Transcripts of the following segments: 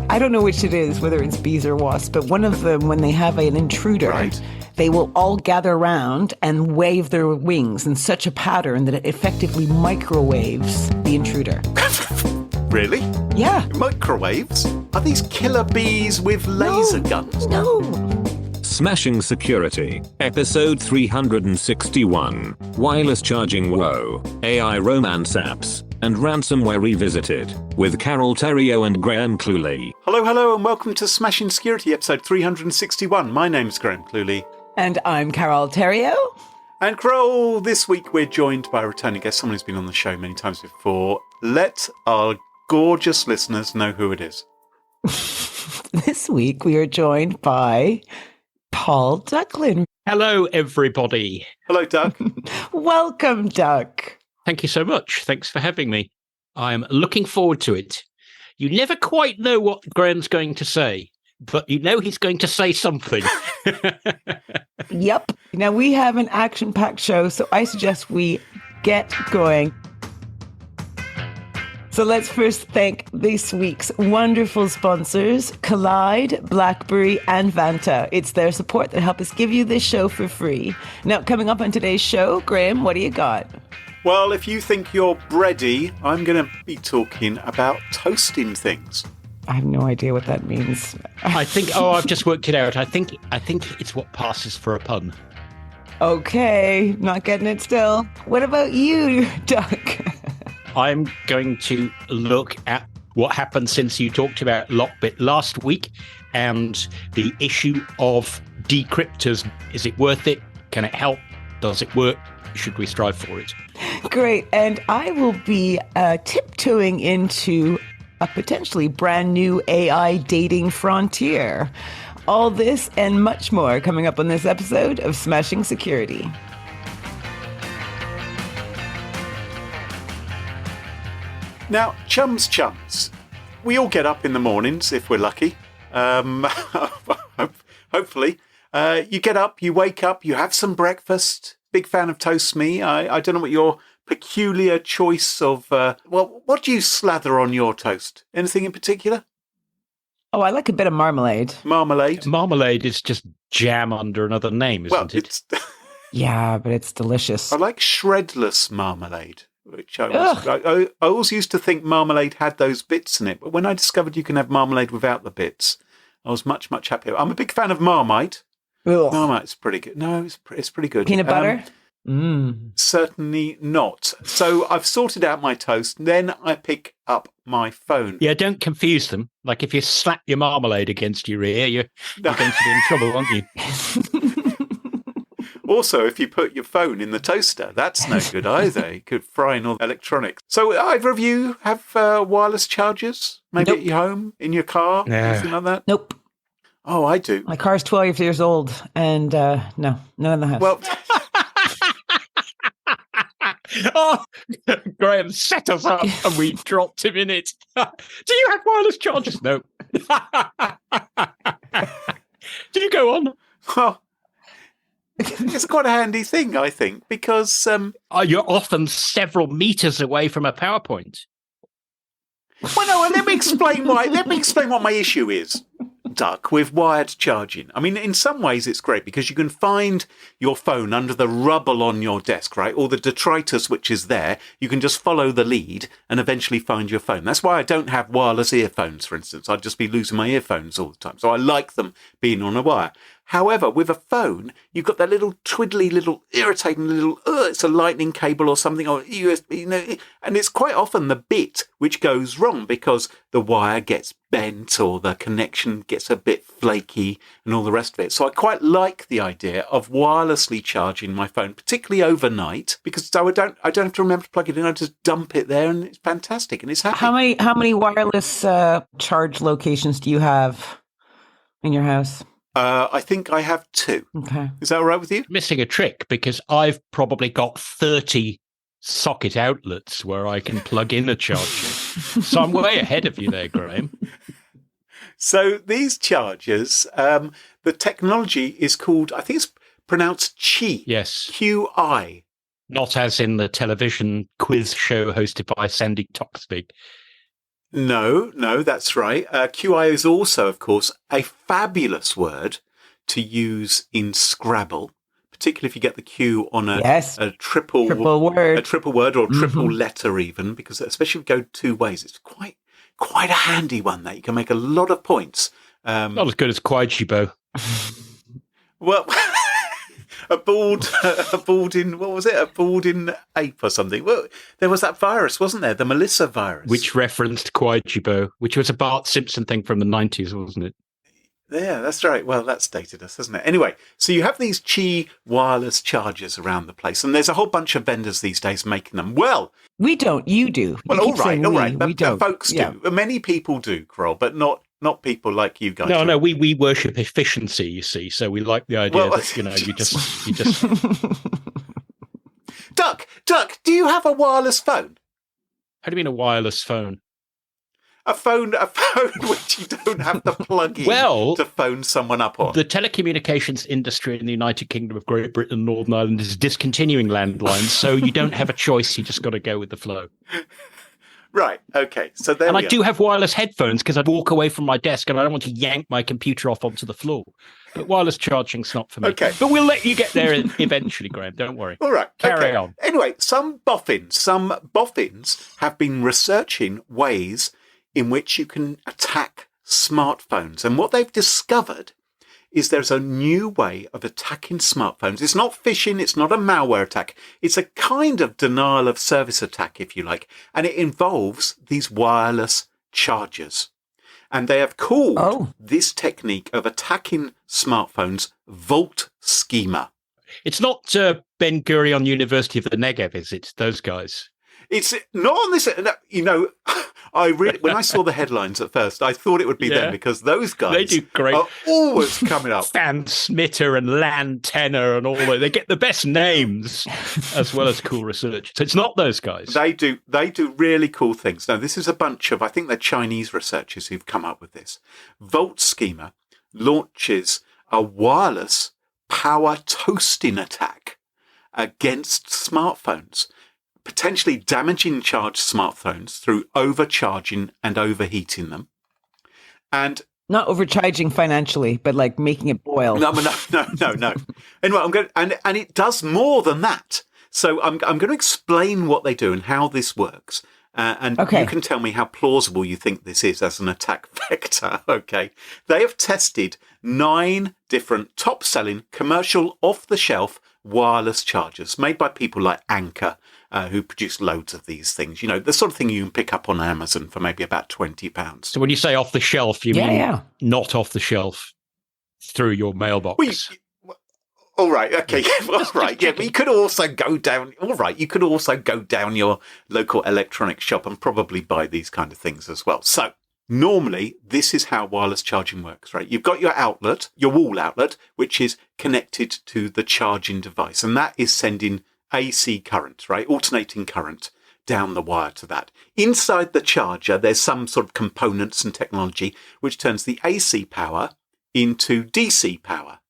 I don't know which it is, whether it's bees or wasps, but one of them, when they have an intruder, Right. they will all gather around and wave their wings in such a pattern that it effectively microwaves the intruder. Really? Yeah. Microwaves? Are these killer bees with laser guns? No. Smashing Security, episode 361, Wireless Charging Woe, AI Romance Apps, and Ransomware Revisited, with Carole, Theriault and Cluley. Hello, and welcome to Smashing Security, episode 361. My name's Cluley. And I'm Carole Theriault. And Carole, this week we're joined by a returning guest, someone who's been on the show many times before. Let our gorgeous listeners know who it is. This week we are joined by Paul Ducklin. Hello, everybody. Hello, Doug. Welcome, Duck. Thank you so much. Thanks for having me. I'm looking forward to it. You never quite know what Graham's going to say, but you know he's going to say something. Yep. Now we have an action-packed show, so I suggest we get going. So let's first thank this week's wonderful sponsors, Collide, BlackBerry, and Vanta. It's their support that help us give you this show for free. Now, coming up on today's show, Graham, what do you got? Well, if you think you're bready, I'm going to be talking about toasting things. I have no idea what that means. I think, I've just worked it out. I think it's what passes for a pun. Okay, not getting it still. What about you, Duck? I'm going to look at what happened since you talked about Lockbit last week and the issue of decryptors. Is it worth it? Can it help? Does it work? Should we strive for it? Great. And I will be tiptoeing into a potentially brand new AI dating frontier. All this and much more coming up on this episode of Smashing Security. Now, chums, we all get up in the mornings, if we're lucky. Hopefully. You get up, you wake up, you have some breakfast. Big fan of toast me. I don't know what your peculiar choice of... what do you slather on your toast? Anything in particular? Oh, I like a bit of marmalade. Marmalade? Marmalade is just jam under another name, isn't it? Yeah, but it's delicious. I like shredless marmalade. Which I always used to think marmalade had those bits in it, but when I discovered you can have marmalade without the bits, I was much, much happier. I'm a big fan of Marmite. Ugh. Marmite's pretty good. No, it's pretty good. Peanut butter? Certainly not. So I've sorted out my toast, then I pick up my phone. Yeah, don't confuse them. Like if you slap your marmalade against your ear, you're going to be in trouble, aren't you? Also, if you put your phone in the toaster, that's no good either. You could fry in all electronics. So either of you have wireless chargers? Maybe Nope. at your home, in your car, anything like that? Nope. Oh, I do. My car's 12 years old, and no, none in the house. Well, Oh, Graham set us up and we dropped him in it. Do you have wireless chargers? No. Do you go on? well, it's quite a handy thing, I think, because... You're often several meters away from a PowerPoint. Well, no, let me explain what my issue is, Duck, with wired charging. I mean, in some ways it's great because you can find your phone under the rubble on your desk, right? All the detritus which is there, you can just follow the lead and eventually find your phone. That's why I don't have wireless earphones, for instance. I'd just be losing my earphones all the time. So I like them being on a wire. However, with a phone, you've got that little twiddly, little irritating little, it's a lightning cable or something, or USB, and it's quite often the bit which goes wrong because the wire gets bent or the connection gets a bit flaky and all the rest of it. So I quite like the idea of wirelessly charging my phone, particularly overnight, because I don't have to remember to plug it in. I just dump it there and it's fantastic and it's happy. How many wireless charge locations do you have in your house? I think I have 2. Okay. Is that all right with you? Missing a trick because I've probably got 30 socket outlets where I can plug in a charger. So I'm way ahead of you there, Graham. So these chargers, the technology is called, I think it's pronounced Qi. Yes. QI. Not as in the television quiz show hosted by Sandy Toksvig. No, that's right. QI is also, of course, a fabulous word to use in Scrabble, particularly if you get the Q on a triple word, a triple word or triple letter even, because especially if you go two ways, it's quite a handy one that you can make a lot of points. Not as good as Kwaijibo. Well, a balding, what was it? A balding ape or something. Well, there was that virus, wasn't there? The Melissa virus. Which referenced Kwaijibo, which was a Bart Simpson thing from the 90s, wasn't it? Yeah, that's right. Well, that's dated us, hasn't it? Anyway, so you have these Qi wireless chargers around the place, and there's a whole bunch of vendors these days making them. Well, we don't. You do. Well, all right. We don't. Folks do. Many people do, Carole, but not people like you guys. No, we worship efficiency, you see. So we like the idea that you just. Duck, do you have a wireless phone? How do you mean a wireless phone? A phone which you don't have to plug in to phone someone up on. The telecommunications industry in the United Kingdom of Great Britain and Northern Ireland is discontinuing landlines, so you don't have a choice. You just got to go with the flow. Right. Okay. So there. And I do have wireless headphones because I walk away from my desk and I don't want to yank my computer off onto the floor. But wireless charging's not for me. Okay. But we'll let you get there eventually, Graham. Don't worry. All right. Carry on. Anyway, some boffins have been researching ways in which you can attack smartphones. And what they've discovered is there's a new way of attacking smartphones. It's not phishing. It's not a malware attack. It's a kind of denial of service attack, if you like. And it involves these wireless chargers. And they have called this technique of attacking smartphones VoltSchemer. It's not Ben Gurion University of the Negev, is it? Those guys. It's not on this, when I saw the headlines at first, I thought it would be them because those guys they do great. Are always coming up. Fan Smitter and Lan Tenor and all that. They get the best names as well as cool research. So it's not those guys. They do really cool things. Now, this is a bunch of, I think they're Chinese researchers who've come up with this. VoltSchemer launches a wireless power toasting attack against smartphones, potentially damaging charged smartphones through overcharging and overheating them. And not overcharging financially, but like making it boil. No. Anyway, and it does more than that. So I'm going to explain what they do and how this works. And you can tell me how plausible you think this is as an attack vector. Okay. They have tested 9 different top-selling commercial off-the-shelf wireless chargers made by people like Anker, who produce loads of these things. You know, the sort of thing you can pick up on Amazon for maybe about £20. So when you say off the shelf, you mean not off the shelf through your mailbox? All right. Okay. All right. Yeah. But you could also go down. All right. You could also go down your local electronics shop and probably buy these kind of things as well. So normally this is how wireless charging works, right? You've got your outlet, your wall outlet, which is connected to the charging device. And that is sending AC current, right? Alternating current down the wire to that. Inside the charger, there's some sort of components and technology which turns the AC power into DC power.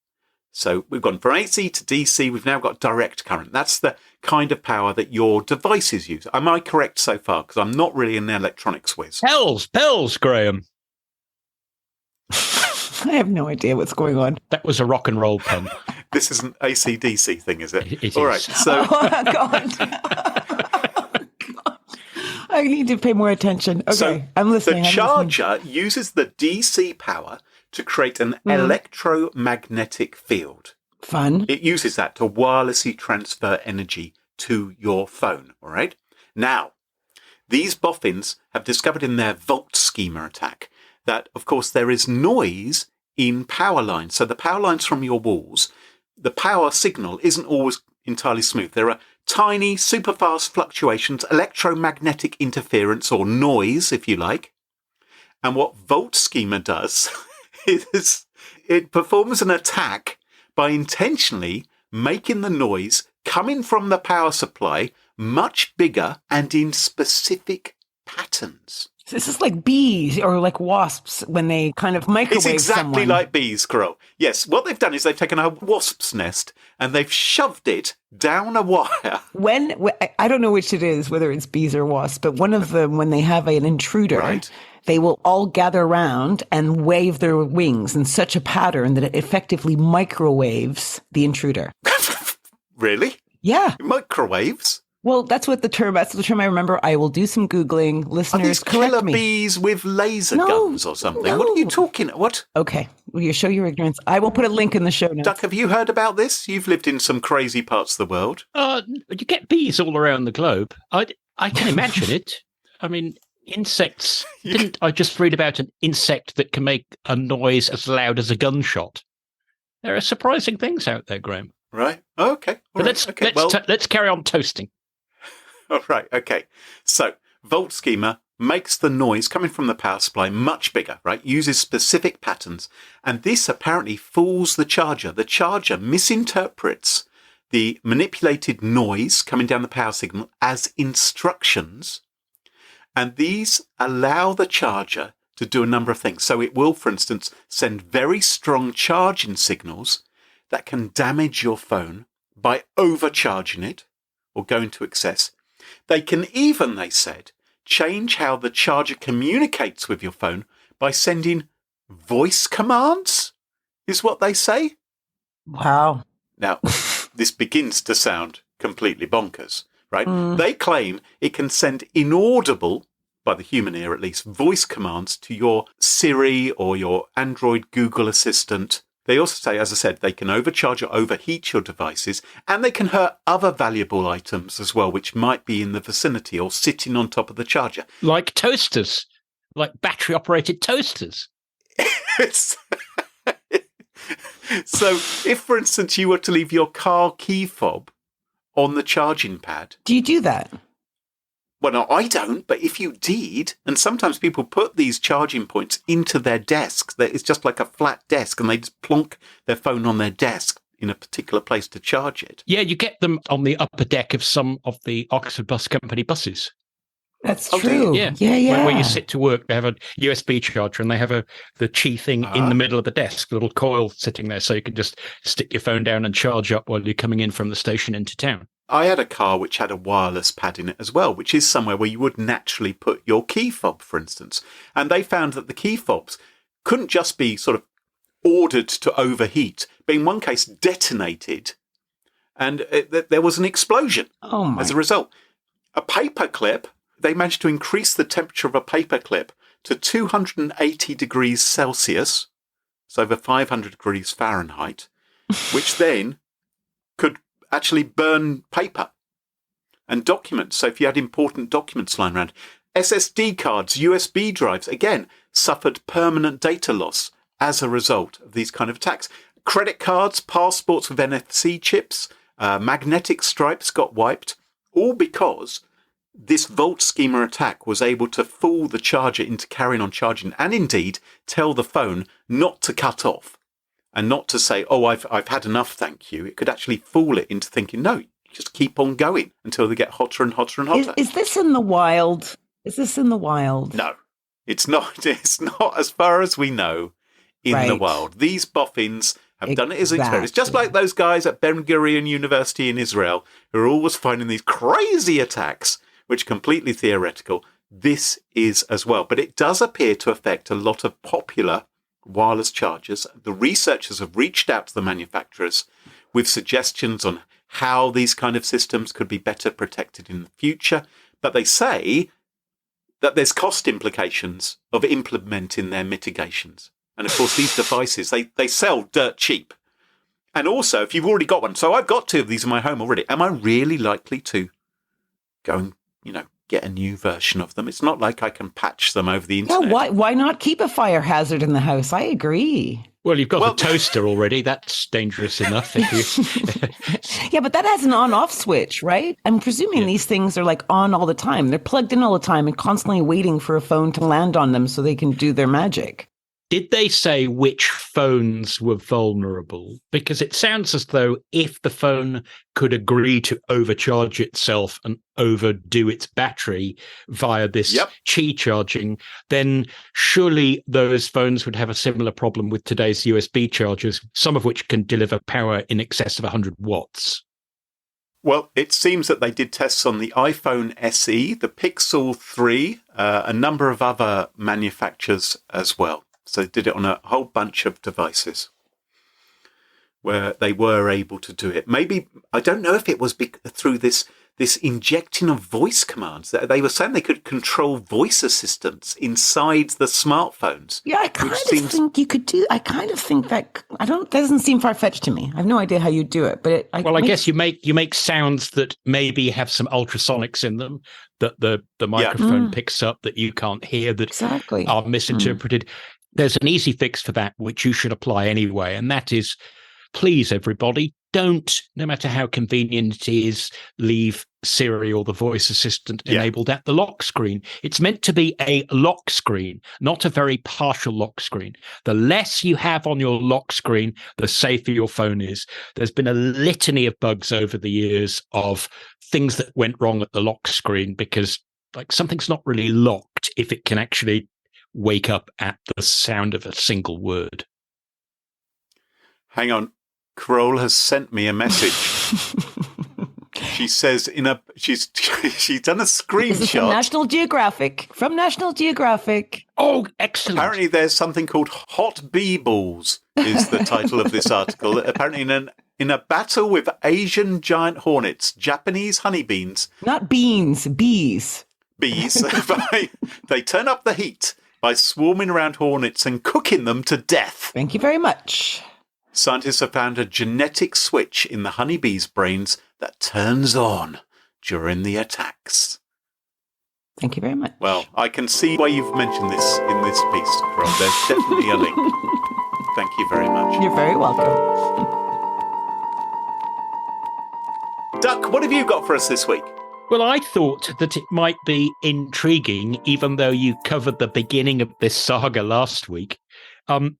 So we've gone from AC to DC. We've now got direct current. That's the kind of power that your devices use. Am I correct so far? Because I'm not really an electronics whiz. Bells, Graham. I have no idea what's going on. That was a rock and roll pun. This is an AC/DC thing, is it? It All is. right. So, God. I need to pay more attention. Okay, I'm listening. The charger uses the DC power to create an electromagnetic field. Fun. It uses that to wirelessly transfer energy to your phone. All right. Now, these boffins have discovered in their VoltSchemer attack that, of course, there is noise in power lines. So the power lines from your walls, the power signal isn't always entirely smooth. There are tiny, super fast fluctuations, electromagnetic interference or noise, if you like. And what VoltSchemer does is it performs an attack by intentionally making the noise coming from the power supply much bigger and in specific patterns. This is like bees or like wasps when they kind of microwave It's exactly someone. like bees, Carole. Yes, what they've done is they've taken a wasp's nest and they've shoved it down a wire. I don't know which it is, whether it's bees or wasps, but one of them, when they have an intruder, Right. they will all gather around and wave their wings in such a pattern that it effectively microwaves the intruder. Really? Yeah. Microwaves? Well, that's the term I remember. I will do some Googling. Are Listeners, these correct killer me. bees with laser No, guns or something? no. What are you talking? What? Okay. Will you show your ignorance? I will put a link in the show notes. Duck, have you heard about this? You've lived in some crazy parts of the world. You get bees all around the globe. I can imagine it. I mean, insects. Didn't I just read about an insect that can make a noise as loud as a gunshot? There are surprising things out there, Graham. Right. Okay. All But right. let's carry on toasting. All right. Okay. So VoltSchemer makes the noise coming from the power supply much bigger, right? Uses specific patterns. And this apparently fools the charger. The charger misinterprets the manipulated noise coming down the power signal as instructions. And these allow the charger to do a number of things. So it will, for instance, send very strong charging signals that can damage your phone by overcharging it or going to excess. They can even, they said, change how the charger communicates with your phone by sending voice commands, is what they say. Wow. Now, this begins to sound completely bonkers, right? They claim it can send inaudible, by the human ear at least, voice commands to your Siri or your Android Google Assistant. They also say, as I said, they can overcharge or overheat your devices, and they can hurt other valuable items as well, which might be in the vicinity or sitting on top of the charger. Like toasters, like battery-operated toasters. So if, for instance, you were to leave your car key fob on the charging pad. Do you do that? Well, no, I don't, but if you did, and sometimes people put these charging points into their desks, it's just like a flat desk, and they just plonk their phone on their desk in a particular place to charge it. Yeah, you get them on the upper deck of some of the Oxford Bus Company buses. That's Oh, true. Yeah. Yeah. Where you sit to work, they have a USB charger and they have the Qi thing in the middle of the desk, a little coil sitting there, so you can just stick your phone down and charge up while you're coming in from the station into town. I had a car which had a wireless pad in it as well, which is somewhere where you would naturally put your key fob, for instance. And they found that the key fobs couldn't just be sort of ordered to overheat, but in one case detonated, and there was an explosion as a result. A paper clip, they managed to increase the temperature of a paper clip to 280 degrees Celsius, so over 500 degrees Fahrenheit, which then could actually burn paper and documents. So if you had important documents lying around, SSD cards, USB drives, again, suffered permanent data loss as a result of these kind of attacks. Credit cards, passports with NFC chips, magnetic stripes got wiped, all because this VoltSchemer attack was able to fool the charger into carrying on charging, and indeed tell the phone not to cut off and not to say, oh, I've had enough, thank you. It could actually fool it into thinking, no, just keep on going until they get hotter and hotter and hotter. Is this in the wild? Is this in the wild? No, it's not. It's not, as far as we know, in the wild. These boffins have done it as an experiment. It's just like those guys at Ben Gurion University in Israel who are always finding these crazy attacks, which are completely theoretical. This is as well. But it does appear to affect a lot of popular wireless chargers. The researchers have reached out to the manufacturers with suggestions on how these kind of systems could be better protected in the future. But they say that there's cost implications of implementing their mitigations. And of course, these devices, they sell dirt cheap. And also, if you've already got one, so I've got two of these in my home already, am I really likely to go and, get a new version of them? It's not like I can patch them over the internet. Yeah, why not keep a fire hazard in the house? I agree. Well, you've got the toaster already. That's dangerous enough. Yeah, but that has an on-off switch, right? I'm presuming these things are like on all the time. They're plugged in all the time and constantly waiting for a phone to land on them so they can do their magic. Did they say which phones were vulnerable? Because it sounds as though if the phone could agree to overcharge itself and overdo its battery via this Qi charging, then surely those phones would have a similar problem with today's USB chargers, some of which can deliver power in excess of 100 watts. Well, it seems that they did tests on the iPhone SE, the Pixel 3, a number of other manufacturers as well. So they did it on a whole bunch of devices where they were able to do it. Maybe, I don't know if it was through this injecting of voice commands. They were saying they could control voice assistants inside the smartphones. Yeah, I kind of think you could do. I kind of think that doesn't seem far fetched to me. I have no idea how you do it, but I guess you make sounds that maybe have some ultrasonics in them that the microphone picks up that you can't hear that are misinterpreted. There's an easy fix for that, which you should apply anyway, and that is, please, everybody, don't, no matter how convenient it is, leave Siri or the voice assistant enabled at the lock screen. It's meant to be a lock screen, not a very partial lock screen. The less you have on your lock screen, the safer your phone is. There's been a litany of bugs over the years of things that went wrong at the lock screen because something's not really locked if it can actually wake up at the sound of a single word. Hang on. Carole has sent me a message. She says she's done a screenshot. This is from National Geographic. Oh, excellent. Apparently there's something called hot bee balls is the title of this article. Apparently in a battle with Asian giant hornets, Japanese honeybees. Not beans, bees. Bees. They turn up the heat by swarming around hornets and cooking them to death. Thank you very much. Scientists have found a genetic switch in the honeybees' brains that turns on during the attacks. Thank you very much. Well, I can see why you've mentioned this in this piece, Carole. There's definitely a link. Thank you very much. You're very welcome. Duck, what have you got for us this week? Well, I thought that it might be intriguing, even though you covered the beginning of this saga last week,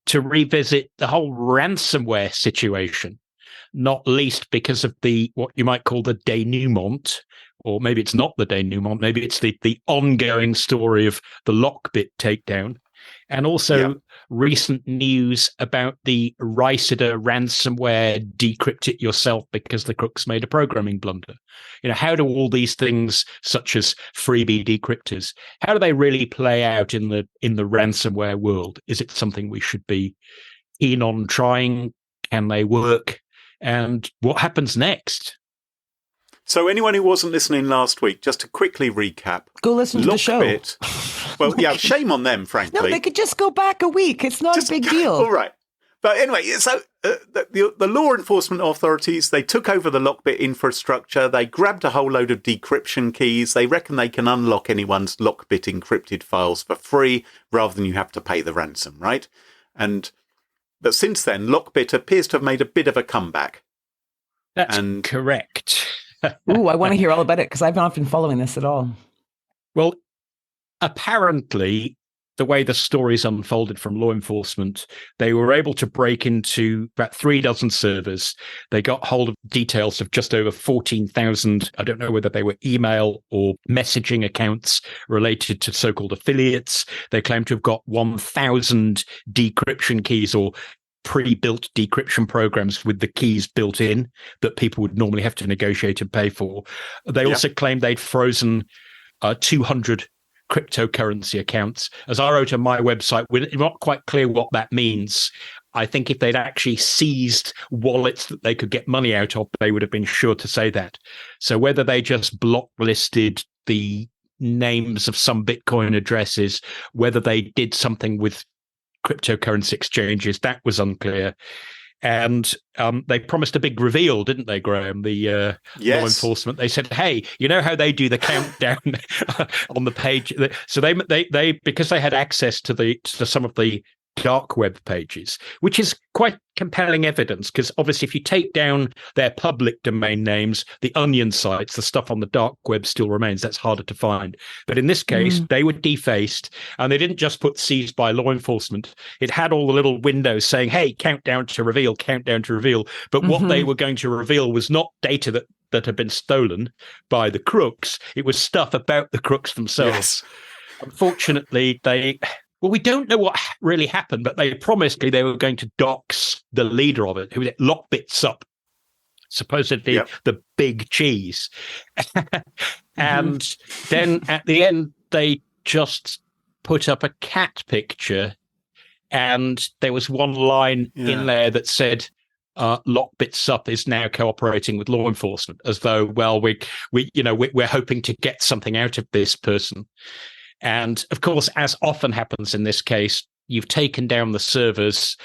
to revisit the whole ransomware situation, not least because of what you might call the denouement, or maybe it's not the denouement, maybe it's the ongoing story of the Lockbit takedown, and also recent news about the Ricida ransomware decrypt it yourself because the crooks made a programming blunder. How do all these things, such as freebie decryptors, how do they really play out in the ransomware world? Is it something we should be keen on trying? Can they work? And what happens next? So anyone who wasn't listening last week, just to quickly recap. Go listen to the show. Well, yeah, shame on them, frankly. No, they could just go back a week. It's not a big deal. All right. But anyway, so the law enforcement authorities, they took over the Lockbit infrastructure. They grabbed a whole load of decryption keys. They reckon they can unlock anyone's Lockbit encrypted files for free rather than you have to pay the ransom, right? But since then, Lockbit appears to have made a bit of a comeback. That's correct. Ooh, I want to hear all about it because I've not been following this at all. Well, apparently, the way the stories unfolded from law enforcement, they were able to break into about 36 servers. They got hold of details of just over 14,000. I don't know whether they were email or messaging accounts related to so-called affiliates. They claim to have got 1,000 decryption keys or pre-built decryption programs with the keys built in that people would normally have to negotiate and pay for. They also claimed they'd frozen 200 cryptocurrency accounts. As I wrote on my website, we're not quite clear what that means. I think if they'd actually seized wallets that they could get money out of, they would have been sure to say that. So whether they just blocklisted the names of some Bitcoin addresses, whether they did something with cryptocurrency exchanges, that was unclear. And they promised a big reveal, didn't they, Graham? The law enforcement. They said, "Hey, you know how they do the countdown on the page?" So they because they had access to some of the dark web pages, which is quite compelling evidence, because obviously if you take down their public domain names, the onion sites, the stuff on the dark web still remains. That's harder to find. But in this case, they were defaced, and they didn't just put seized by law enforcement. It had all the little windows saying, hey, countdown to reveal, countdown to reveal. But what they were going to reveal was not data that had been stolen by the crooks. It was stuff about the crooks themselves. Yes. Unfortunately, we don't know what really happened, but they promised they were going to dox the leader of it, who was LockBitsupp, supposedly the big cheese. And then at the end, they just put up a cat picture, and there was one line in there that said, LockBitsupp is now cooperating with law enforcement, as though, well, we're hoping to get something out of this person. And of course, as often happens in this case, you've taken down the servers.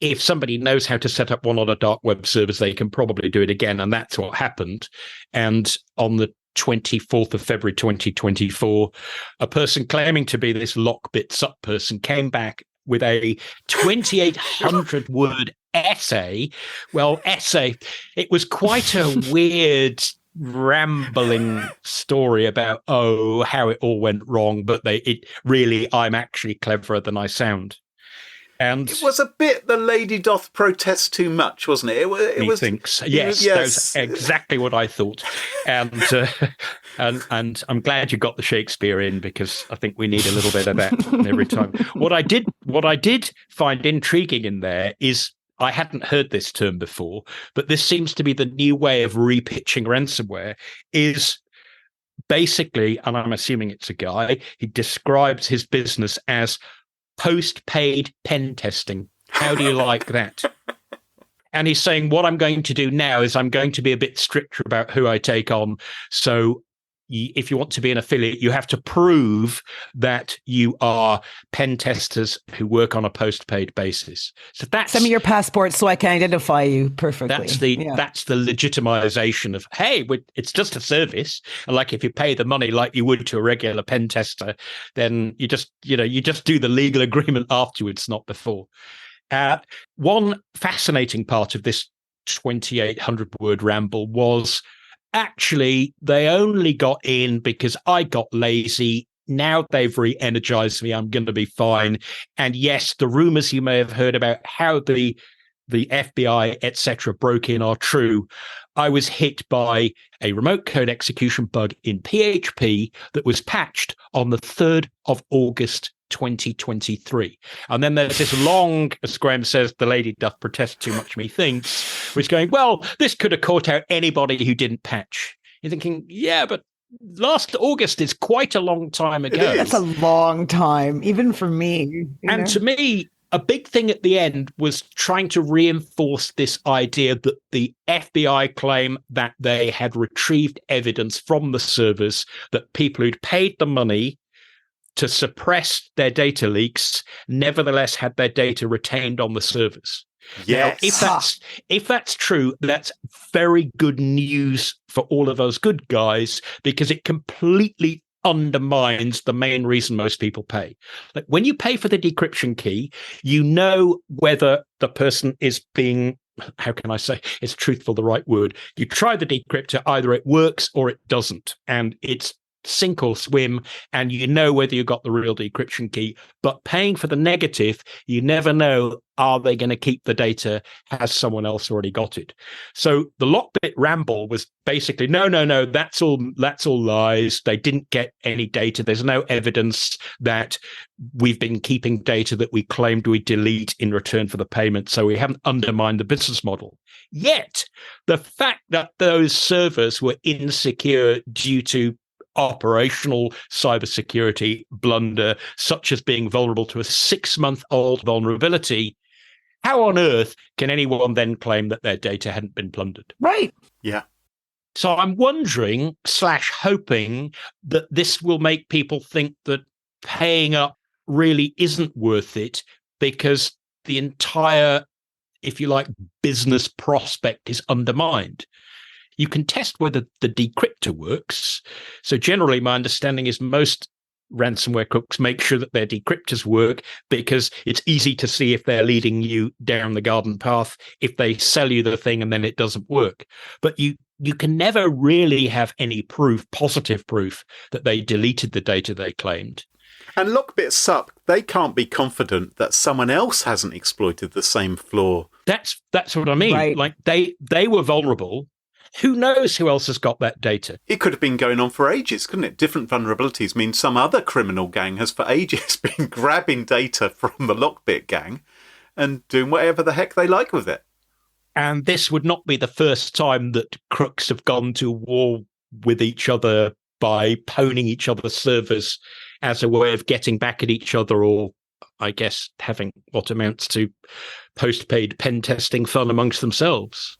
If somebody knows how to set up one on a dark web servers, they can probably do it again. And that's what happened. And on the 24th of February 2024, a person claiming to be this LockBitsupp person came back with a 2,800 word essay. Well, it was quite a weird, rambling story about how it all went wrong, but I'm actually cleverer than I sound. And it was a bit the lady doth protest too much, wasn't it? It was. Thinks yes, that's exactly what I thought. And and I'm glad you got the Shakespeare in, because I think we need a little bit of that every time. What I did find intriguing in there is, I hadn't heard this term before, but this seems to be the new way of repitching ransomware, is basically, and I'm assuming it's a guy, he describes his business as post-paid pen testing. How do you like that? And he's saying, what I'm going to do now is I'm going to be a bit stricter about who I take on. So if you want to be an affiliate, you have to prove that you are pen testers who work on a post-paid basis. So that's send me your passport so I can identify you perfectly. That's the legitimization of, hey, it's just a service. And like, if you pay the money like you would to a regular pen tester, then you just do the legal agreement afterwards, not before. One fascinating part of this 2,800 word ramble was, actually, they only got in because I got lazy. Now they've re-energized me. I'm going to be fine. And yes, the rumors you may have heard about how the FBI, etc., broke in are true. I was hit by a remote code execution bug in PHP that was patched on the 3rd of August 2023. And then there's this long, as Graham says, the lady doth protest too much, methinks, which going, well, this could have caught out anybody who didn't patch. You're thinking, yeah, but last August is quite a long time ago. That's a long time, even for me. And to me, a big thing at the end was trying to reinforce this idea that the FBI claim that they had retrieved evidence from the servers that people who'd paid the money to suppress their data leaks nevertheless had their data retained on the servers. Yes. Now, if that's true, that's very good news for all of us good guys, because it completely undermines the main reason most people pay. Like, when you pay for the decryption key, you know whether the person is being, how can I say, is truthful the right word? You try the decryptor, either it works or it doesn't, and it's sink or swim, and you know whether you got the real decryption key. But paying for the negative, you never know, are they going to keep the data? Has someone else already got it? So the Lockbit ramble was basically, no, that's all lies. They didn't get any data. There's no evidence that we've been keeping data that we claimed we delete in return for the payment, so we haven't undermined the business model. Yet the fact that those servers were insecure due to operational cybersecurity blunder, such as being vulnerable to a 6-month-old vulnerability, how on earth can anyone then claim that their data hadn't been plundered? Right. Yeah. So I'm wondering / hoping that this will make people think that paying up really isn't worth it, because the entire, if you like, business prospect is undermined. You can test whether the decryptor works. So generally, my understanding is most ransomware crooks make sure that their decryptors work, because it's easy to see if they're leading you down the garden path, if they sell you the thing and then it doesn't work. But you can never really have any proof, positive proof, that they deleted the data they claimed. And LockBitsupp, they can't be confident that someone else hasn't exploited the same flaw. That's what I mean. Right. Like they were vulnerable. Who knows who else has got that data? It could have been going on for ages, couldn't it? Different vulnerabilities mean some other criminal gang has for ages been grabbing data from the Lockbit gang and doing whatever the heck they like with it. And this would not be the first time that crooks have gone to war with each other by pwning each other's servers as a way of getting back at each other, or I guess having what amounts to post-paid pen testing fun amongst themselves.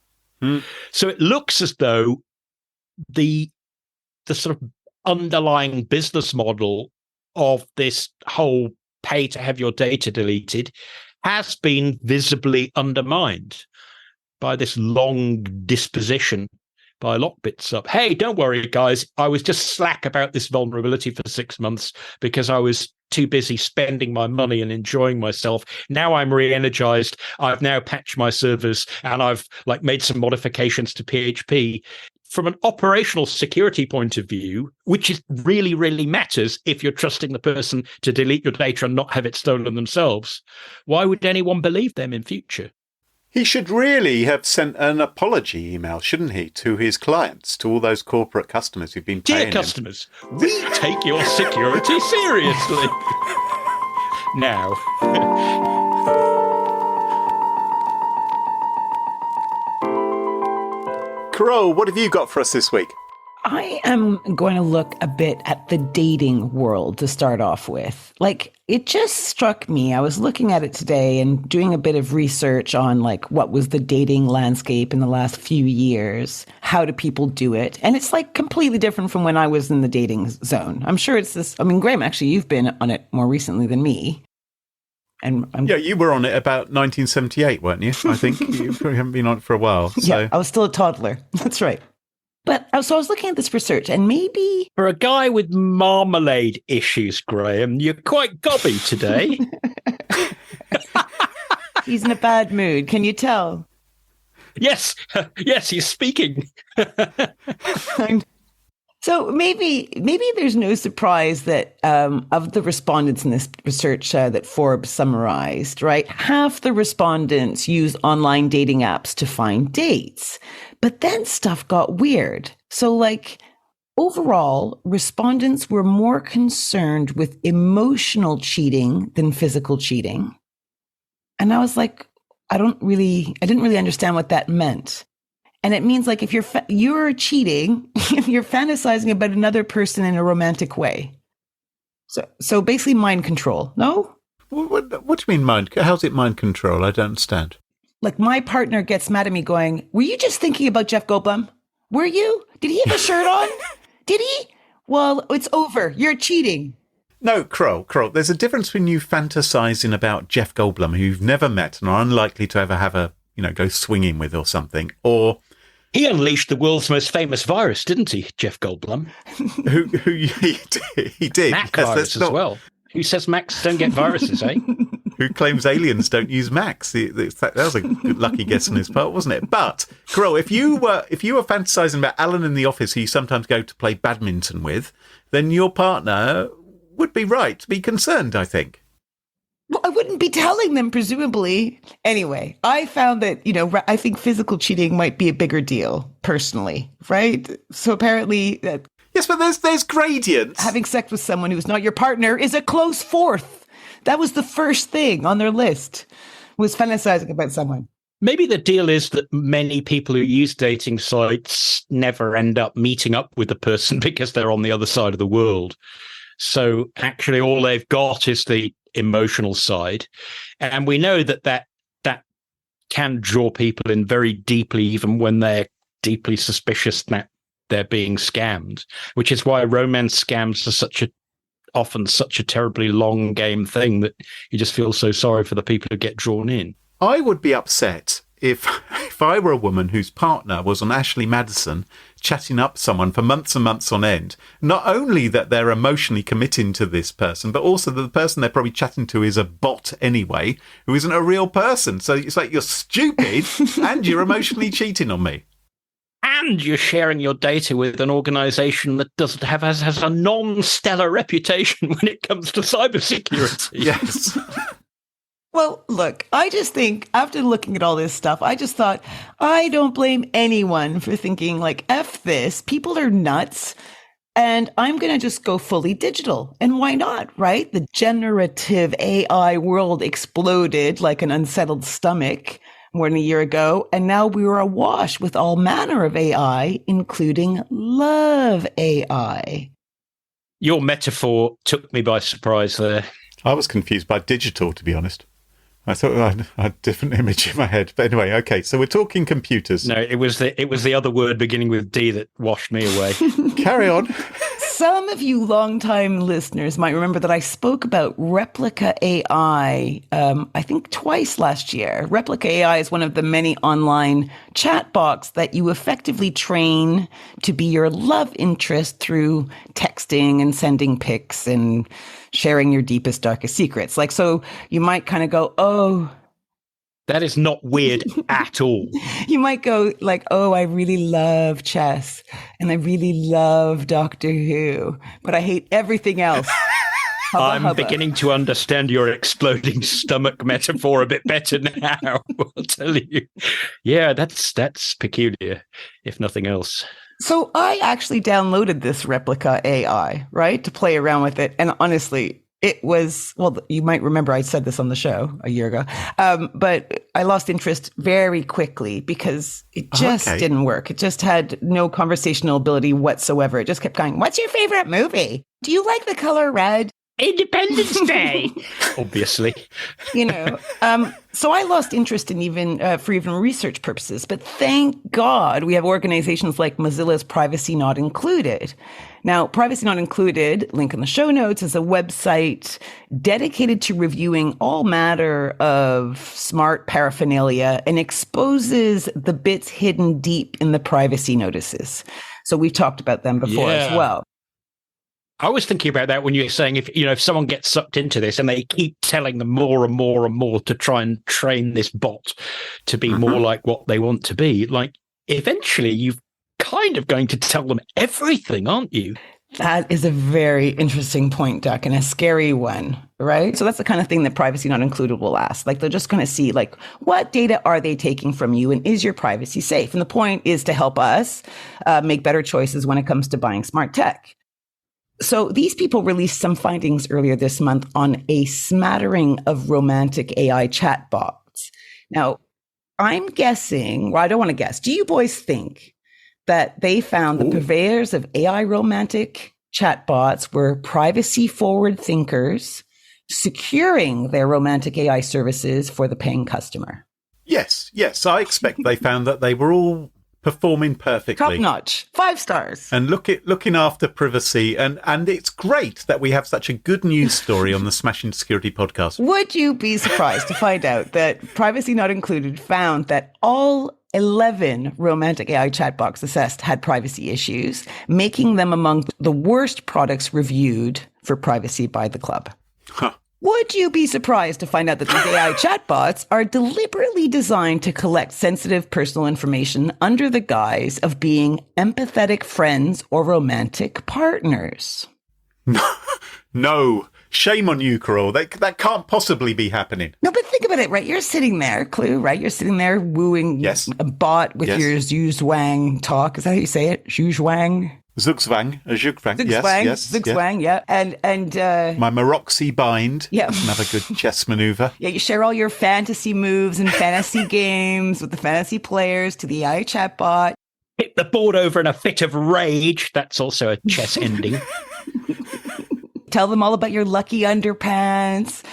So it looks as though the sort of underlying business model of this whole pay to have your data deleted has been visibly undermined by this long disposition by LockBitsupp. Hey, don't worry, guys. I was just slack about this vulnerability for 6 months because I was too busy spending my money and enjoying myself. Now I'm re-energized. I've now patched my servers and I've made some modifications to PHP. From an operational security point of view, which is really, really matters if you're trusting the person to delete your data and not have it stolen themselves, why would anyone believe them in future? He should really have sent an apology email, shouldn't he, to his clients, to all those corporate customers who've been paying Dear customers, we take your security seriously. Now. Carole, what have you got for us this week? I am going to look a bit at the dating world to start off with. It just struck me. I was looking at it today and doing a bit of research on what was the dating landscape in the last few years. How do people do it? And it's completely different from when I was in the dating zone. I'm sure it's this. I mean, Graham, actually, you've been on it more recently than me. And yeah, you were on it about 1978, weren't you? I think you probably haven't been on it for a while. So. Yeah, I was still a toddler. That's right. But so I was looking at this research, and maybe for a guy with marmalade issues, Graham, you're quite gobby today. He's in a bad mood. Can you tell? Yes, he's speaking. So maybe there's no surprise that of the respondents in this research that Forbes summarized, right? Half the respondents use online dating apps to find dates. But then stuff got weird. So overall, respondents were more concerned with emotional cheating than physical cheating. And I was I didn't really understand what that meant. And it means if you're cheating, if you're fantasizing about another person in a romantic way. So basically mind control. No? What do you mean mind? How's it mind control? I don't understand. My partner gets mad at me going, were you just thinking about Jeff Goldblum? Were you? Did he have a shirt on? Did he? Well, it's over. You're cheating. No, Carole, there's a difference between you fantasizing about Jeff Goldblum, who you've never met and are unlikely to ever have go swinging with or something, or... He unleashed the world's most famous virus, didn't he, Jeff Goldblum? who he did. Mac virus as well. Who says Macs don't get viruses, eh? Who claims aliens don't use Macs? That was a good, lucky guess on his part, wasn't it? But Carole, if you were fantasizing about Alan in the office, who you sometimes go to play badminton with, then your partner would be right to be concerned, I think. Well, I wouldn't be telling them, presumably. Anyway, I found that, I think physical cheating might be a bigger deal, personally, right? So apparently... yes, but there's gradients. Having sex with someone who's not your partner is a close fourth. That was the first thing on their list, was fantasizing about someone. Maybe the deal is that many people who use dating sites never end up meeting up with the person because they're on the other side of the world. So actually all they've got is the emotional side. And we know that can draw people in very deeply, even when they're deeply suspicious that they're being scammed, which is why romance scams are often such a terribly long game thing that you just feel so sorry for the people who get drawn in. I would be upset if I were a woman whose partner was on Ashley Madison chatting up someone for months and months on end, not only that they're emotionally committing to this person, but also that the person they're probably chatting to is a bot anyway, who isn't a real person. So it's like, you're stupid and you're emotionally cheating on me. And you're sharing your data with an organization that doesn't have has a non-stellar reputation when it comes to cybersecurity. Yes. Well, look, I just think after looking at all this stuff, I just thought, I don't blame anyone for thinking like, F this, people are nuts. And I'm going to just go fully digital. And why not, right? The generative AI world exploded like an unsettled stomach more than a year ago. And now we are awash with all manner of AI, including love AI. Your metaphor took me by surprise there. I was confused by digital, to be honest. I thought I had a different image in my head. But anyway, okay, so we're talking computers. No, it was the other word beginning with D that washed me away. Carry on. Some of you longtime listeners might remember that I spoke about Replica AI, I think twice last year. Replica AI is one of the many online chatbots that you effectively train to be your love interest through texting and sending pics and sharing your deepest, darkest secrets. Like, so you might kind of go, oh, that is not weird at all. You might go like, oh, I really love chess and I really love Doctor Who, but I hate everything else. I'm beginning to understand your exploding stomach metaphor a bit better now, I'll tell you. Yeah, that's peculiar, if nothing else. So I actually downloaded this Replica AI, right, to play around with it. And honestly, it was, well, you might remember I said this on the show a year ago, but I lost interest very quickly because it just didn't work. It just had no conversational ability whatsoever. It just kept going, what's your favorite movie? Do you like the color red? Independence Day, obviously. You know, so I lost interest in for even research purposes. But thank God we have organizations like Mozilla's Privacy Not Included. Now, Privacy Not Included, link in the show notes, is a website dedicated to reviewing all matter of smart paraphernalia and exposes the bits hidden deep in the privacy notices. So we've talked about them before as well. I was thinking about that when you were saying if someone gets sucked into this and they keep telling them more and more and more to try and train this bot to be more like what they want to be, like eventually you're kind of going to tell them everything, aren't you? That is a very interesting point, Duck, and a scary one, right? So that's the kind of thing that Privacy Not Included will ask. Like, they're just going to see, like, what data are they taking from you and is your privacy safe? And the point is to help us make better choices when it comes to buying smart tech. So these people released some findings earlier this month on a smattering of romantic AI chatbots. Now, I'm guessing, well, I don't want to guess. Do you boys think that they found the purveyors of AI romantic chatbots were privacy forward thinkers securing their romantic AI services for the paying customer? Yes. I expect they found that they were all performing perfectly. Top notch. 5 stars. And looking after privacy. And it's great that we have such a good news story on the Smashing Security podcast. Would you be surprised to find out that Privacy Not Included found that all 11 romantic AI chatbots assessed had privacy issues, making them among the worst products reviewed for privacy by the club? Huh. Would you be surprised to find out that these AI chatbots are deliberately designed to collect sensitive personal information under the guise of being empathetic friends or romantic partners? No. Shame on you, Carole. That can't possibly be happening. No, but think about it, right? You're sitting there, Clue, right? You're sitting there wooing a bot with your Zhu Zhuang talk. Is that how you say it? Zhu Zhuang? Zugzwang. Zugzwang, yeah. And my Maroxy bind. Yeah. Another good chess maneuver. Yeah, you share all your fantasy moves and fantasy games with the fantasy players to the AI chatbot. Hit the board over in a fit of rage. That's also a chess ending. Tell them all about your lucky underpants.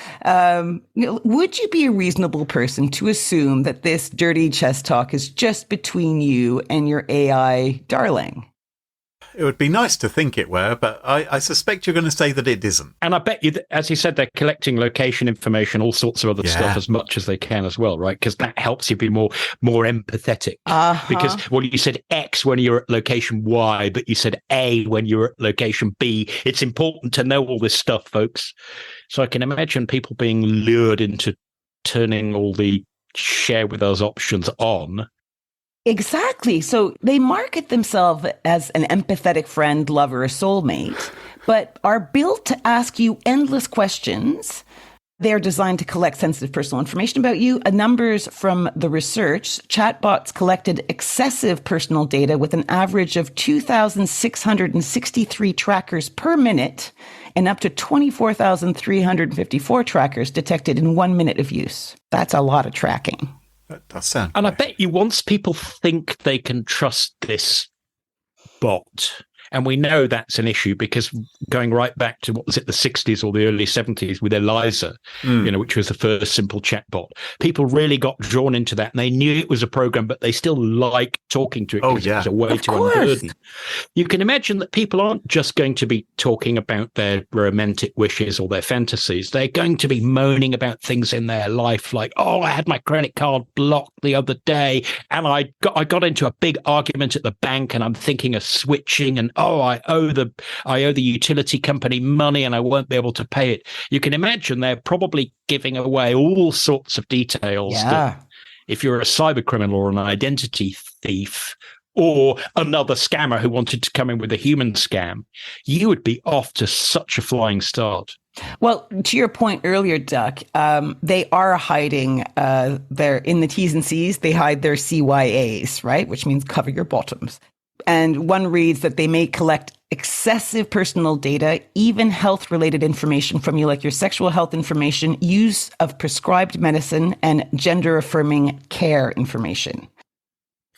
Would you be a reasonable person to assume that this dirty chess talk is just between you and your AI darling? It would be nice to think it were, but I suspect you're going to say that it isn't. And I bet you, as you said, they're collecting location information, all sorts of other stuff as much as they can as well, right? Because that helps you be more empathetic. Because, well, you said X when you're at location Y, but you said A when you're at location B. It's important to know all this stuff, folks. So I can imagine people being lured into turning all the share with us options on. Exactly. So they market themselves as an empathetic friend, lover, or soulmate, but are built to ask you endless questions. They're designed to collect sensitive personal information about you. Numbers from the research, chatbots collected excessive personal data with an average of 2,663 trackers per minute and up to 24,354 trackers detected in 1 minute of use. That's a lot of tracking. That does sound. And I bet you once people think they can trust this bot, and we know that's an issue because going right back to, what was it, the 60s or the early 70s with Eliza, which was the first simple chatbot. People really got drawn into that, and they knew it was a program, but they still liked talking to it because it was a way to unburden. You can imagine that people aren't just going to be talking about their romantic wishes or their fantasies. They're going to be moaning about things in their life like, oh, I had my credit card blocked the other day, and I got into a big argument at the bank, and I'm thinking of switching, and I owe the utility company money and I won't be able to pay it. You can imagine they're probably giving away all sorts of details. That if you're a cyber criminal or an identity thief or another scammer who wanted to come in with a human scam, you would be off to such a flying start. Well, to your point earlier, Duck, they are hiding their, in the T's and C's, they hide their CYAs, right? Which means cover your bottoms. And one reads that they may collect excessive personal data, even health-related information from you, like your sexual health information, use of prescribed medicine, and gender-affirming care information.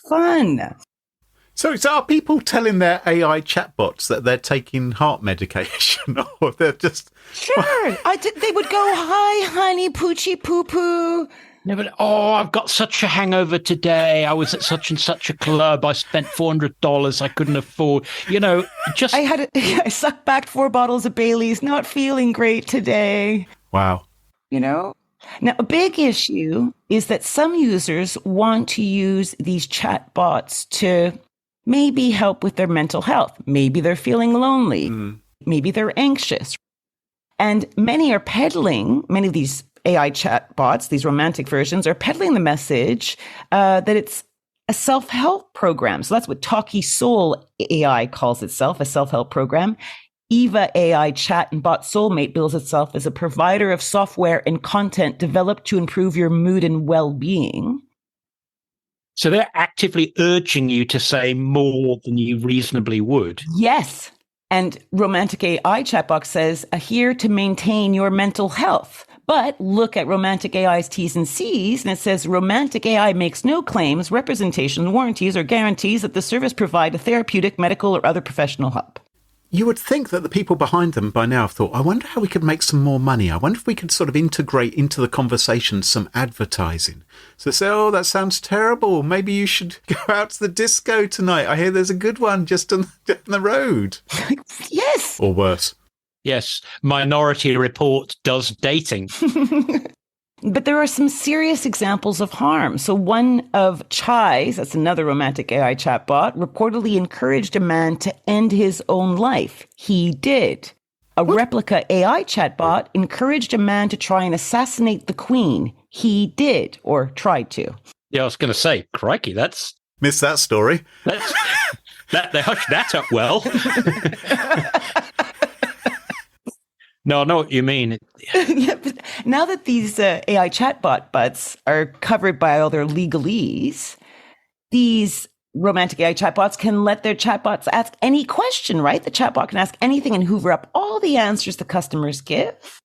Fun. So are people telling their AI chatbots that they're taking heart medication, or they're just... Sure. They would go, hi, honey, poochie poo-poo. No, but I've got such a hangover today. I was at such and such a club. I spent $400 I couldn't afford. Just I sucked back 4 bottles of Bailey's. Not feeling great today. Wow. Now, a big issue is that some users want to use these chatbots to maybe help with their mental health. Maybe they're feeling lonely. Maybe they're anxious. And many of these AI chatbots, these romantic versions, are peddling the message that it's a self-help program. So that's what Talkie Soul AI calls itself, a self-help program. Eva AI Chat and Bot Soulmate bills itself as a provider of software and content developed to improve your mood and well-being. So they're actively urging you to say more than you reasonably would. Yes. And Romantic AI Chatbot says, here to maintain your mental health. But look at Romantic AI's T's and C's, and it says Romantic AI makes no claims, representation, warranties, or guarantees that the service provide a therapeutic, medical, or other professional help. You would think that the people behind them by now have thought, I wonder how we could make some more money. I wonder if we could sort of integrate into the conversation some advertising. So they say, oh, that sounds terrible. Maybe you should go out to the disco tonight. I hear there's a good one just on the road. Yes. Or worse. Yes, Minority Report does dating. But there are some serious examples of harm. So one of Chai's, that's another Romantic AI chatbot, reportedly encouraged a man to end his own life. He did. A replica AI chatbot encouraged a man to try and assassinate the Queen. He did, or tried to. Yeah, I was going to say, crikey, that's... Missed that story. They hushed that up well. No, I know what you mean. Yeah, but now that these AI chatbot bots are covered by all their legalese, these Romantic AI chatbots can let their chatbots ask any question, right? The chatbot can ask anything and hoover up all the answers the customers give,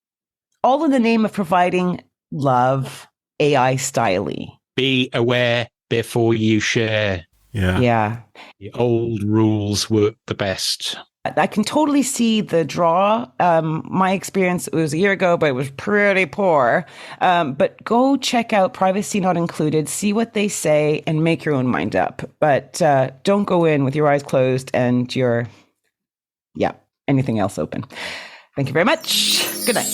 all in the name of providing love, AI styly. Be aware before you share. Yeah. The old rules work the best. I can totally see the draw. My experience, it was a year ago, but it was pretty poor. But go check out Privacy Not Included, see what they say, and make your own mind up. But don't go in with your eyes closed and your Yeah. Anything else open. Thank you very much. Good night.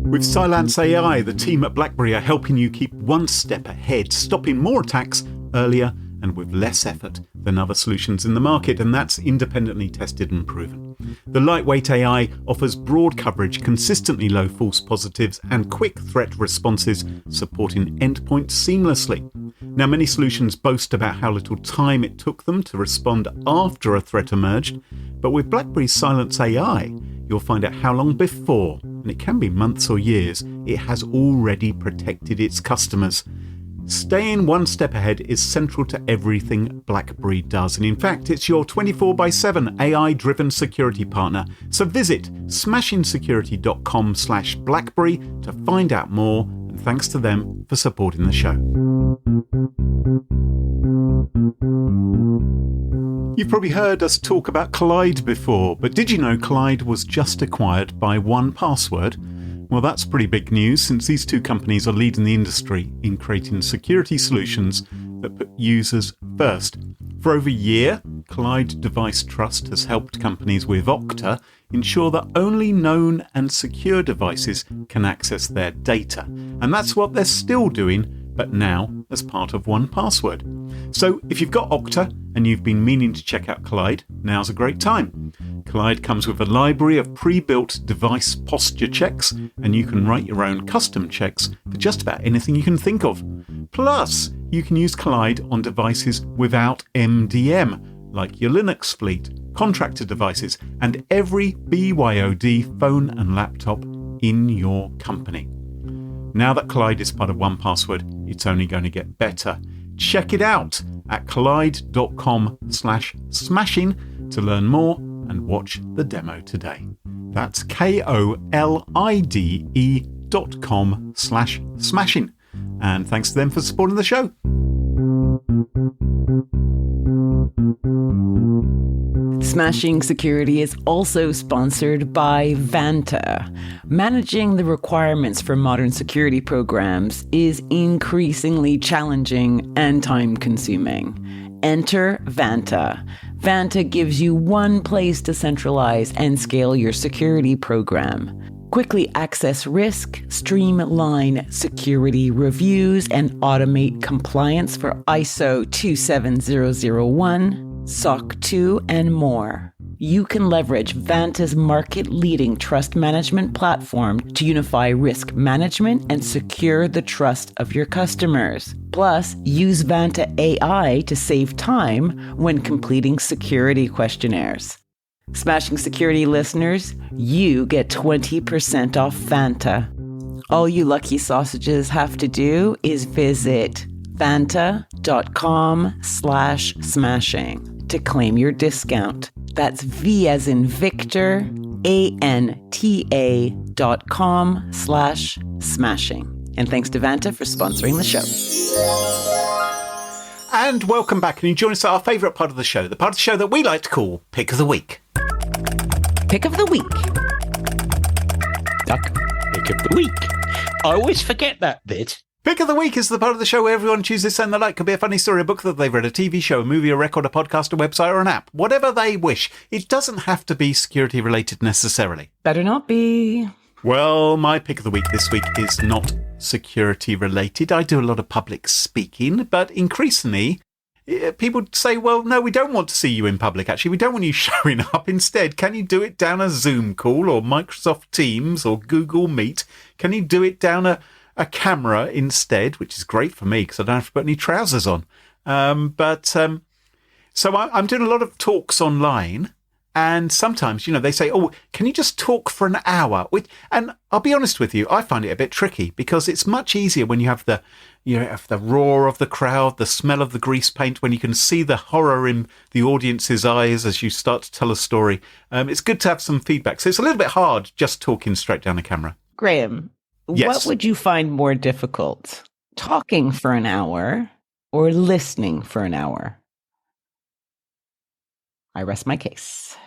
With Cylance AI, the team at BlackBerry are helping you keep one step ahead, stopping more attacks earlier and with less effort than other solutions in the market, and that's independently tested and proven. The lightweight AI offers broad coverage, consistently low false positives, and quick threat responses, supporting endpoints seamlessly. Now, many solutions boast about how little time it took them to respond after a threat emerged, but with BlackBerry's Cylance AI, you'll find out how long before, and it can be months or years, it has already protected its customers. Staying one step ahead is central to everything BlackBerry does, and in fact, it's your 24/7 AI-driven security partner. So visit smashingsecurity.com/BlackBerry to find out more, and thanks to them for supporting the show. You've probably heard us talk about Clyde before, but did you know Clyde was just acquired by 1Password? Well, that's pretty big news, since these two companies are leading the industry in creating security solutions that put users first. For over a year, Clyde Device Trust has helped companies with Okta ensure that only known and secure devices can access their data. And that's what they're still doing, but now as part of 1Password. So if you've got Okta and you've been meaning to check out Clyde, now's a great time. Clyde comes with a library of pre-built device posture checks, and you can write your own custom checks for just about anything you can think of. Plus, you can use Clyde on devices without MDM, like your Linux fleet, contractor devices, and every BYOD phone and laptop in your company. Now that Clyde is part of 1Password, it's only going to get better. Check it out at clyde.com/smashing to learn more and watch the demo today. That's KOLIDE.com/smashing. And thanks to them for supporting the show. Smashing Security is also sponsored by Vanta. Managing the requirements for modern security programs is increasingly challenging and time-consuming. Enter Vanta. Vanta gives you one place to centralize and scale your security program. Quickly access risk, streamline security reviews, and automate compliance for ISO 27001, SOC 2, and more. You can leverage Vanta's market-leading trust management platform to unify risk management and secure the trust of your customers. Plus, use Vanta AI to save time when completing security questionnaires. Smashing Security listeners, you get 20% off Vanta. All you lucky sausages have to do is visit vanta.com/smashing to claim your discount. That's V as in Victor, ANTA.com/smashing. And thanks to Vanta for sponsoring the show. And welcome back, and you join us at our favourite part of the show, the part of the show that we like to call Pick of the Week. Pick of the week. Duck, pick of the week. I always forget that bit. Pick of the Week is the part of the show where everyone chooses something they like. Could be a funny story, a book that they've read, a TV show, a movie, a record, a podcast, a website, or an app. Whatever they wish. It doesn't have to be security related necessarily. Better not be. Well, my pick of the week this week is not security related. I do a lot of public speaking, but increasingly people say, well, no, we don't want to see you in public, actually. We don't want you showing up. Instead, can you do it down a Zoom call or Microsoft Teams or Google Meet? Can you do it down a camera instead, which is great for me because I don't have to put any trousers on. So I'm doing a lot of talks online. And sometimes, they say, oh, can you just talk for an hour? And I'll be honest with you, I find it a bit tricky because it's much easier when you have the roar of the crowd, the smell of the grease paint, when you can see the horror in the audience's eyes as you start to tell a story. It's good to have some feedback. So it's a little bit hard just talking straight down the camera. Graham, yes. What would you find more difficult? Talking for an hour or listening for an hour? I rest my case.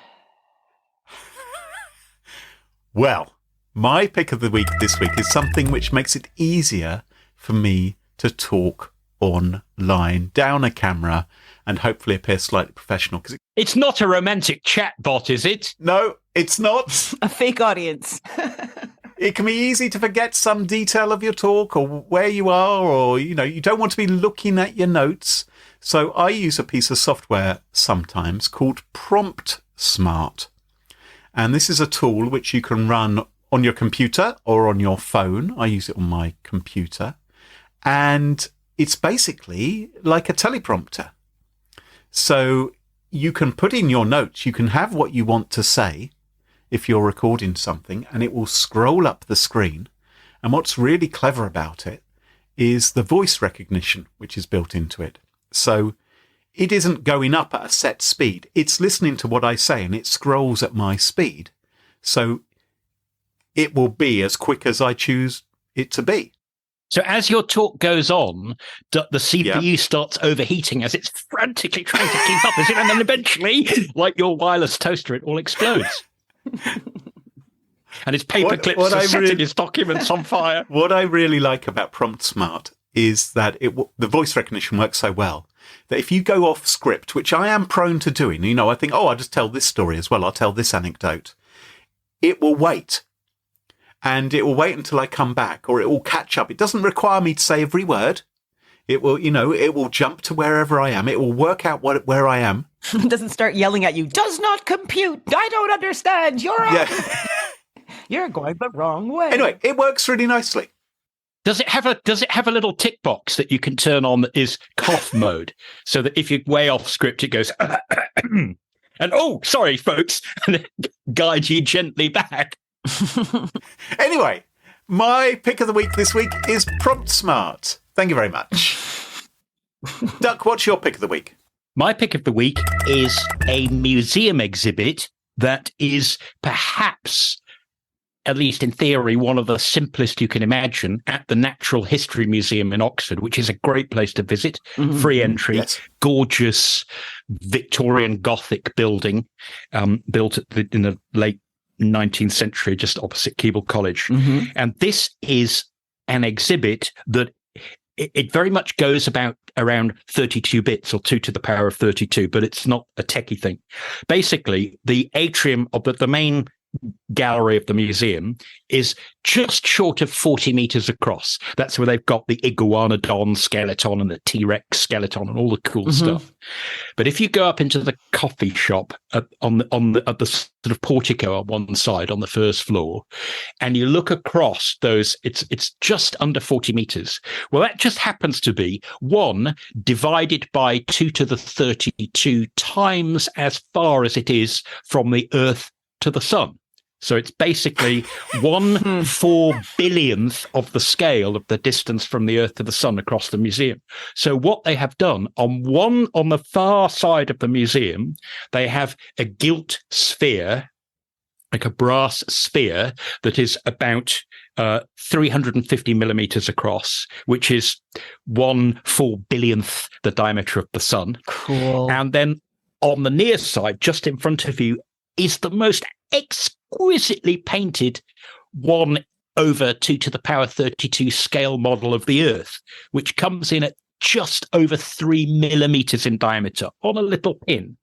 Well, my pick of the week this week is something which makes it easier for me to talk online, down a camera, and hopefully appear slightly professional. Because it's not a romantic chatbot, is it? no, it's not. A fake audience. It can be easy to forget some detail of your talk or where you are, or, you don't want to be looking at your notes. So I use a piece of software sometimes called PromptSmart. And this is a tool which you can run on your computer or on your phone. I use it on my computer. And it's basically like a teleprompter. So you can put in your notes, you can have what you want to say if you're recording something, and it will scroll up the screen. And what's really clever about it is the voice recognition, which is built into it. So it isn't going up at a set speed. It's listening to what I say, and it scrolls at my speed. So it will be as quick as I choose it to be. So as your talk goes on, the CPU starts overheating as it's frantically trying to keep up, and then eventually, like your wireless toaster, it all explodes. And its paper clips are setting its documents on fire. What I really like about PromptSmart is that the voice recognition works so well that if you go off script, which I am prone to doing, I think, I'll just tell this story as well. I'll tell this anecdote. It will wait. And it will wait until I come back, or it will catch up. It doesn't require me to say every word. It will, it will jump to wherever I am. It will work out where I am. It doesn't start yelling at you. Does not compute. I don't understand. You're going the wrong way. Anyway, it works really nicely. Does it have a little tick box that you can turn on that is cough mode, so that if you're way off script, it goes and sorry, folks, and it guides you gently back. Anyway, my pick of the week this week is PromptSmart. Thank you very much. Duck, what's your pick of the week? My pick of the week is a museum exhibit that is perhaps, at least in theory, one of the simplest you can imagine, at the Natural History Museum in Oxford, which is a great place to visit. Mm-hmm. Free entry, yes. Gorgeous Victorian Gothic building built in the late 19th century, just opposite Keble College. Mm-hmm. And this is an exhibit that it very much goes around 32 bits, or 2 to the power of 32, but it's not a techie thing. Basically, the atrium of the main gallery of the museum is just short of 40 meters across. That's where they've got the iguanodon skeleton and the T-Rex skeleton and all the cool stuff. But if you go up into the coffee shop at the sort of portico on one side on the first floor, and you look across those, it's just under 40 meters. Well, that just happens to be 1 divided by 2 to the 32 times as far as it is from the Earth to the sun. So it's basically 1/4 of the scale of the distance from the Earth to the sun across the museum. So what they have done on the far side of the museum, they have a gilt sphere, like a brass sphere that is about 350 millimeters across, which is 1/4 the diameter of the sun. Cool. And then on the near side, just in front of you, is the most exquisitely painted 1/2 to the power 32 scale model of the Earth, which comes in at just over 3 millimeters in diameter on a little pin,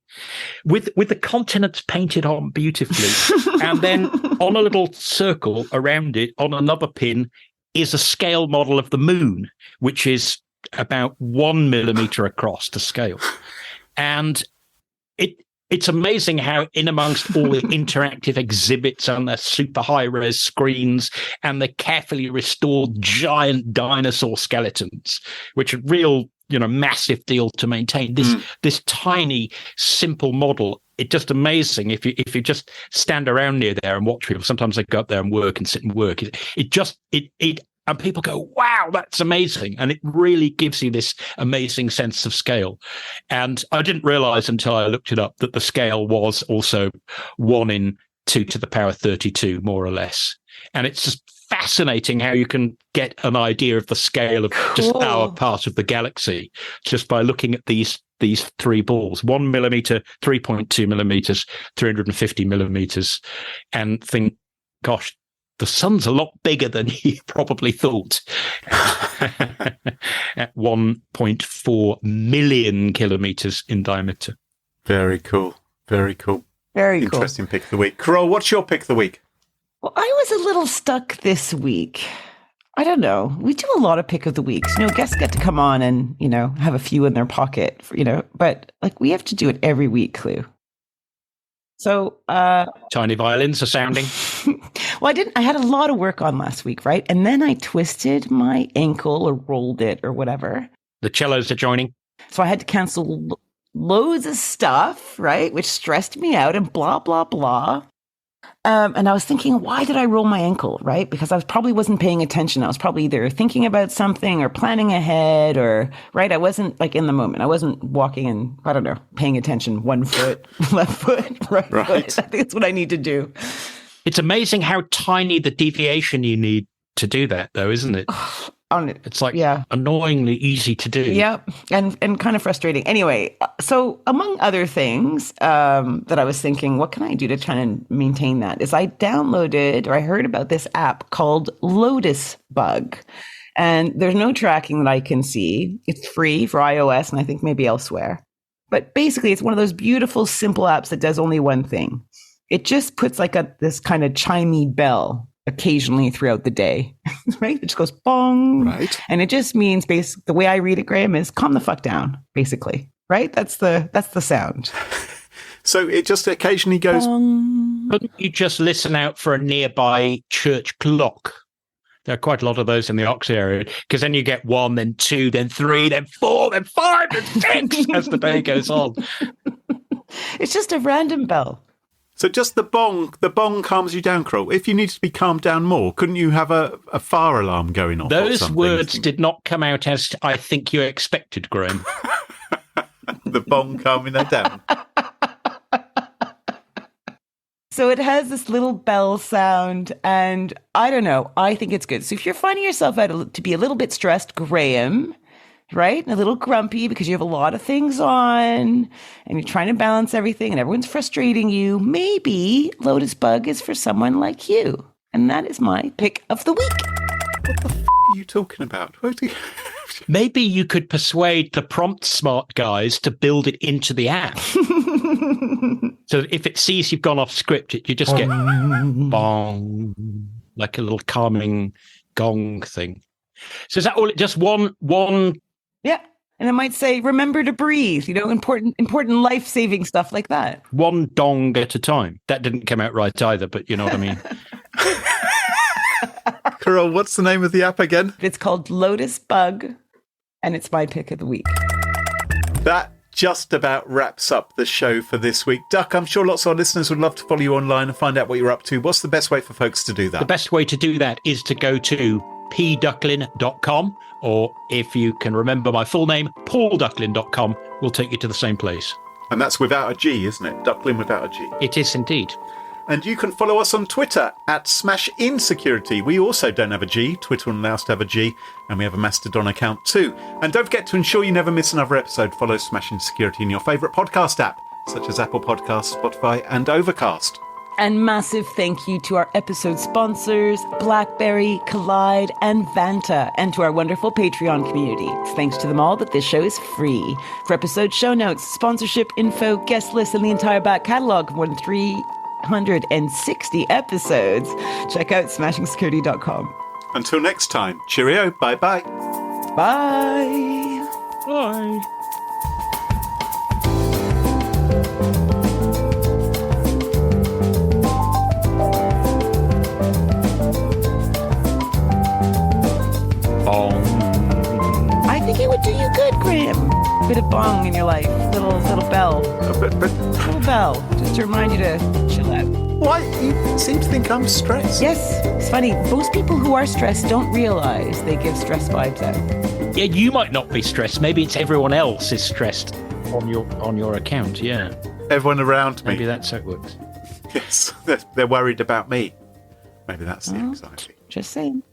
with the continents painted on beautifully. And then on a little circle around it, on another pin, is a scale model of the moon, which is about 1 millimeter across to scale. And it's amazing how, in amongst all the interactive exhibits and the super high-res screens and the carefully restored giant dinosaur skeletons, which are real, massive deal to maintain, this tiny, simple model, it's just amazing. If you just stand around near there and watch people, sometimes they go up there and work and sit and work. And people go, wow, that's amazing. And it really gives you this amazing sense of scale. And I didn't realize until I looked it up that the scale was also 1/2 to the power 32, more or less. And it's just fascinating how you can get an idea of the scale of just our part of the galaxy just by looking at these 3 balls, 1 millimeter, 3.2 millimeters, 350 millimeters, and think, gosh, The sun's a lot bigger than you probably thought. At 1.4 million kilometers in diameter. Very cool. Very cool. Very cool. Interesting pick of the week. Carole, what's your pick of the week? Well, I was a little stuck this week. I don't know. We do a lot of pick of the weeks. Guests get to come on and, have a few in their pocket, but like we have to do it every week, Clue. So, tiny violins are sounding. Well, I had a lot of work on last week, right? And then I twisted my ankle or rolled it or whatever. The cellos are joining. So I had to cancel loads of stuff, right? Which stressed me out and blah, blah, blah. And I was thinking, why did I roll my ankle, right? Because I probably wasn't paying attention. I was probably either thinking about something or planning ahead or, right? I wasn't like in the moment. I wasn't walking and, I don't know, paying attention. 1 foot, left foot, right foot. I think that's what I need to do. It's amazing how tiny the deviation you need to do that, though, isn't it? It's like annoyingly easy to do. Yep. And kind of frustrating. Anyway, so among other things that I was thinking, what can I do to try and maintain that? Is I downloaded or I heard about this app called Lotusbug. And there's no tracking that I can see. It's free for iOS and I think maybe elsewhere. But basically, it's one of those beautiful, simple apps that does only one thing. It just puts like this kind of chimey bell occasionally throughout the day, right? It just goes bong. Right. And it just means the way I read it, Graham, is calm the fuck down, basically. Right? That's the sound. So it just occasionally goes bong. Couldn't you just listen out for a nearby church clock? There are quite a lot of those in the Ox area, because then you get 1, then 2, then 3, then 4, then 5, then 6 as the day goes on. It's just a random bell. So just the bong calms you down, Carole. If you needed to be calmed down more, couldn't you have a fire alarm going off? Those words did not come out as I think you expected, Graham. The bong calming her down. So it has this little bell sound, and I don't know, I think it's good. So if you're finding yourself to be a little bit stressed, Graham, right? And a little grumpy because you have a lot of things on and you're trying to balance everything and everyone's frustrating you. Maybe Lotusbug is for someone like you. And that is my pick of the week. What the are you talking about? Maybe you could persuade the prompt smart guys to build it into the app. So if it sees you've gone off script, you just get bong, like a little calming gong thing. So is that all? Just one? Yeah. And it might say, remember to breathe, important life-saving stuff like that. One dong at a time. That didn't come out right either, but you know what I mean. Carole, what's the name of the app again? It's called Lotusbug, and it's my pick of the week. That just about wraps up the show for this week. Duck, I'm sure lots of our listeners would love to follow you online and find out what you're up to. What's the best way for folks to do that? The best way to do that is to go to pducklin.com, or if you can remember my full name, paulducklin.com will take you to the same place. And that's without a G, isn't it? Ducklin without a G. It is indeed. And you can follow us on Twitter at SmashInSecurity. We also don't have a G. Twitter will allow us to have a G. And we have a Mastodon account too. And don't forget to ensure you never miss another episode. Follow Smashing Security in your favourite podcast app, such as Apple Podcasts, Spotify and Overcast. And massive thank you to our episode sponsors, BlackBerry, Collide, and Vanta, and to our wonderful Patreon community. It's thanks to them all that this show is free. For episode show notes, sponsorship info, guest lists, and the entire back catalogue of more than 360 episodes, check out smashingsecurity.com. Until next time, cheerio, bye-bye. Bye. Bye. I think it would do you good, Graham. Bit of bong in your life, little bell, little bell, just to remind you to chill out. Why? You seem to think I'm stressed. Yes, it's funny. Most people who are stressed don't realize they give stress vibes out. Yeah, you might not be stressed. Maybe it's everyone else is stressed on your account. Yeah, everyone around me. Maybe that's how it works. Yes, they're worried about me. Maybe that's the anxiety. Just saying.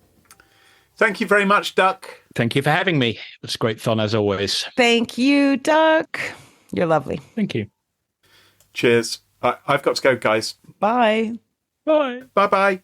Thank you very much, Duck. Thank you for having me. It was great fun as always. Thank you, Duck. You're lovely. Thank you. Cheers. I've got to go, guys. Bye. Bye. Bye-bye.